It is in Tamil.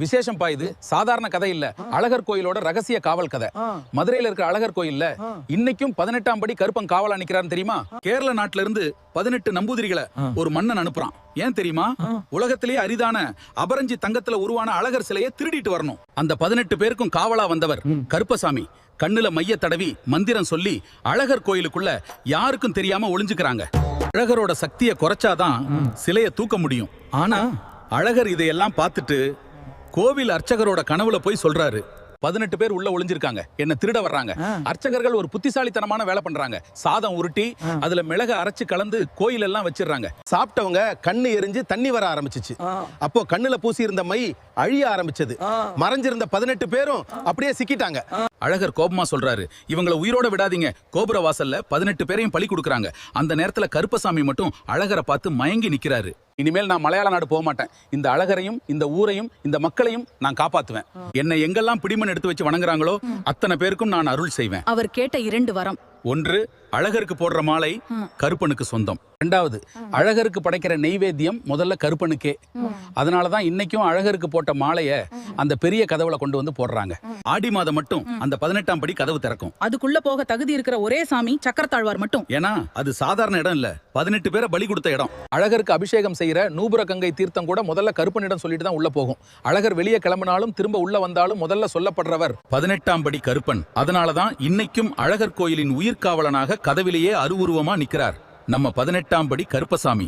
விசேஷம் பா, இது சாதாரண கதை இல்ல. அழகர் கோயிலோட ரகசிய காவல் கதை. மதுரையில இருக்கிற அழகர் கோயில்ல இன்னைக்கும் 18ஆம் படி கருப்பன் காவலா நிக்கிறான்னு தெரியுமா? கேரள நாட்டுல இருந்து 18 நம்பூதிரிகளை ஒரு மன்னன் அனுப்புறான். ஏன் தெரியுமா? உலகத்திலேயே அரிதான அபரஞ்சி தங்கத்துல உருவான அழகர் சிலையை திருடிட்டு வரணும். அந்த 18 பேருக்கும் காவலா வந்தவர் கருப்பசாமி. கண்ணுல மைய தடவி மந்திரம் சொல்லி அழகர் கோயிலுக்குள்ள யாருக்கும் தெரியாம ஒளிஞ்சுக்கிறாங்க. அழகரோட சக்தியை குறைச்சாதான் சிலையை தூக்க முடியும். ஆனா அழகர் இதையெல்லாம் பார்த்துட்டு கோவில் அர்ச்சகரோட கனவுல போய் சொல்றாரு, 18 பேர் உள்ள ஒளிஞ்சிருக்காங்க, என்ன திருட வர்றாங்க. அர்ச்சகர்கள் ஒரு புத்திசாலித்தனமான வேலை பண்றாங்க. சாதம் உருட்டி அதுல மிளகு அரைச்சு கலந்து கோயில் எல்லாம் வச்சிடறாங்க. சாப்பிட்டவங்க கண்ணு எரிஞ்சு தண்ணி வர ஆரம்பிச்சிச்சு. அப்போ கண்ணுல பூசி இருந்த மை அழிய ஆரம்பிச்சது. மறைஞ்சிருந்த 18 பேரும் அப்படியே சிக்கிட்டாங்க. அழகர் கோபமா சொல்றாரு, இவங்களை உயிரோட விடாதீங்க. கோபுர வாசல்ல 18 பேரையும் பலி கொடுக்கறாங்க. அந்த நேரத்துல கருப்பசாமி மட்டும் அழகரை பார்த்து மயங்கி நிக்கிறாரு. இனிமேல் நான் மலையாள நாடு போக மாட்டேன். இந்த அழகரையும் இந்த ஊரையும் இந்த மக்களையும் நான் காப்பாத்துவேன். என்னை எங்கெல்லாம் பிடிமன் எடுத்து வச்சு வணங்குறாங்களோ அத்தனை பேருக்கும் நான் அருள் செய்வேன். அவர் கேட்ட 2 வரம். ஒன்று, அழகருக்கு போடுற மாலை கருப்பனுக்கு சொந்தம். 2வது, அழகருக்கு படைக்கிற நெய்வேத்தியம் முதல்ல கருப்பனுக்கே. அதனாலதான் இன்னைக்கும் அழகருக்கு போட்ட மாலைய அந்த பெரிய கதவுல கொண்டு வந்து போடுறாங்க. ஆடி மாதம் மட்டும் அந்த 18ஆம் படி கதவு திறக்கும். அதுக்குள்ள போக தகுதி இருக்கிற ஒரே சாமி சக்கரத்தாழ்வார் மட்டும். ஏன்னா அது சாதாரண இடம் இல்ல, 18 பேரை பலி கொடுத்த இடம். அழகருக்கு அபிஷேகம் செய்யற நூபுர கங்கை தீர்த்தம் கூட முதல்ல கருப்பனிடம் சொல்லிட்டு தான் உள்ள போகும். அழகர் வெளியே கிளம்பினாலும் திரும்ப உள்ள வந்தாலும் முதல்ல சொல்லப்படுறவர் 18ஆம் படி கருப்பன். அதனாலதான் இன்னைக்கும் அழகர் கோயிலின் உயிர்காவலனாக கதவிலேயே அருவுருவமா நிக்கிறார் நம்ம 18ஆம் படி கருப்பசாமி.